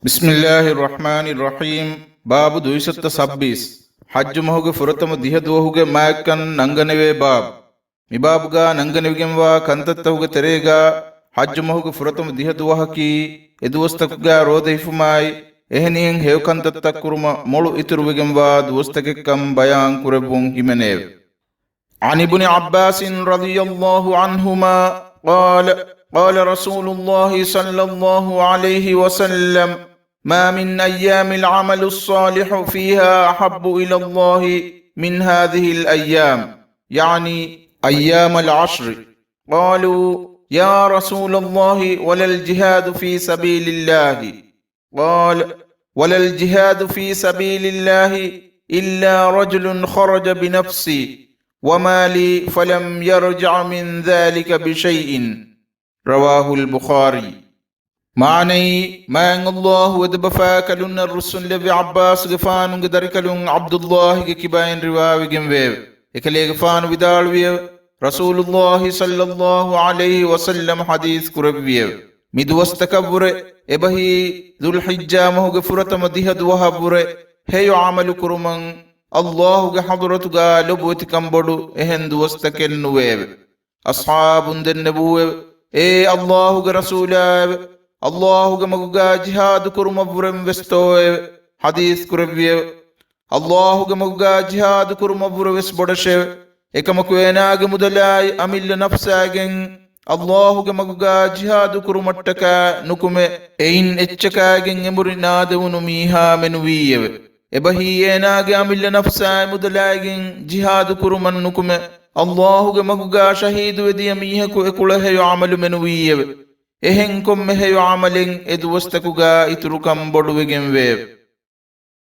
ಬಿಸ್ಮಿಲ್ಲಾಹಿರ್ ರಹ್ಮಾನಿರ್ ರಹೀಮ್. ಬಾಬು 226 ಹಜ್ ಮಹುಗೆ ಫುರತಮ ದಿಹದುವಹುಗೆ ಮಾಯಕ್ಕನ್ ನಂಗನೆವೆ ಬಾಬ್. ಮಿಬಾಬುಗ ನಂಗನೆವಿಗೆಂವಾ ಕಂತತ್ತಹುಗೆ ತೆರೆಗ ಹಜ್ ಮಹುಗೆ ಫುರತಮ ದಿಹದುವಹಕಿ ಎದುವಸ್ತಕುಗ ರೋದಹಿಫುಮಾಯ್ ಎಹನಿಯಂ ಹೇವ್ ಕಂತತ್ತ ಕುರುಮ ಮೊಳು ಇತುರುವೆಗೆಂವಾ ದುವಸ್ತಕೆಕ್ಕಂ ಬಯಾನ್ ಕುರೆಬುಂ ಹಿಮೆನೇವ್. عن ابن عباس رضي الله عنهما قال قال رسول الله صلى الله عليه وسلم ما من أيام العمل الصالح فيها أحب إلى الله من هذه الأيام، يعني أيام العشر. قالوا يا رسول الله ولا الجهاد في سبيل الله؟ قال ولا الجهاد في سبيل الله إلا رجل خرج بنفسه ومالي فلم يرجع من ذلك بشيء. رواه البخاري. معني ما ان الله ودبفاكلن الرسل لبي عباس غفان غدركلن عبد الله كباين رواوي جنويو اكلي غفان ودالويو رسول الله صلى الله عليه وسلم حديث كربيو مدوستكبر ابهي ذو الحجة مهو غفرت مديهد وهبر هيو عمل كرمن الله حضرتك لبوت كمبدو اهن دوستكن نويو اصحاب النبوة اي الله رسوله ಅಲ್ಲಾಹುಗೆ ಮಗುಗ ಜಿಹಾದ್ ಕುರುಮಬುರಂ ವೆಸ್ತೋಯ್ ಹದೀಸ್ ಕುರವ್ಯ ಅಲ್ಲಾಹುಗೆ ಮಗುಗ ಜಿಹಾದ್ ಕುರುಮಬುರ ವೆಸ್ ಬೊಡಶೆ ಏಕಮಕು ಏನಾಗೆ ಮುದಲಾಯ್ ಅಮಿಲ್ಲ ನಫ್ಸಾಗೆಂ ಅಲ್ಲಾಹುಗೆ ಮಗುಗ ಜಿಹಾದ್ ಕುರುಮಟ್ಟಕ ನುಕುಮೆ ಏನ್ ಎಚ್ಚಕಾಗೆಂ ಎಮುರಿನಾದೆವುನು ಮೀಹಾ ಮೆನುವೀಯವೆ ಎಬಹಿ ಏನಾಗೆ ಅಮಿಲ್ಲ ನಫ್ಸಾಯ್ ಮುದಲಾಗೆಂ ಜಿಹಾದ್ ಕುರುಮನ್ ನುಕುಮೆ ಅಲ್ಲಾಹುಗೆ ಮಗುಗ ಶಹೀದ್ ವೆದಿಯ ಮೀಹಕು ಎಕುಳಹೆಯು ಅಮಲು ಮೆನುವೀಯವೆ. එහෙන් කොම්මෙහෙ ආමලෙන් එදුවස්තකුගා ඉතුරුකම් බොඩුවගෙන් වේව.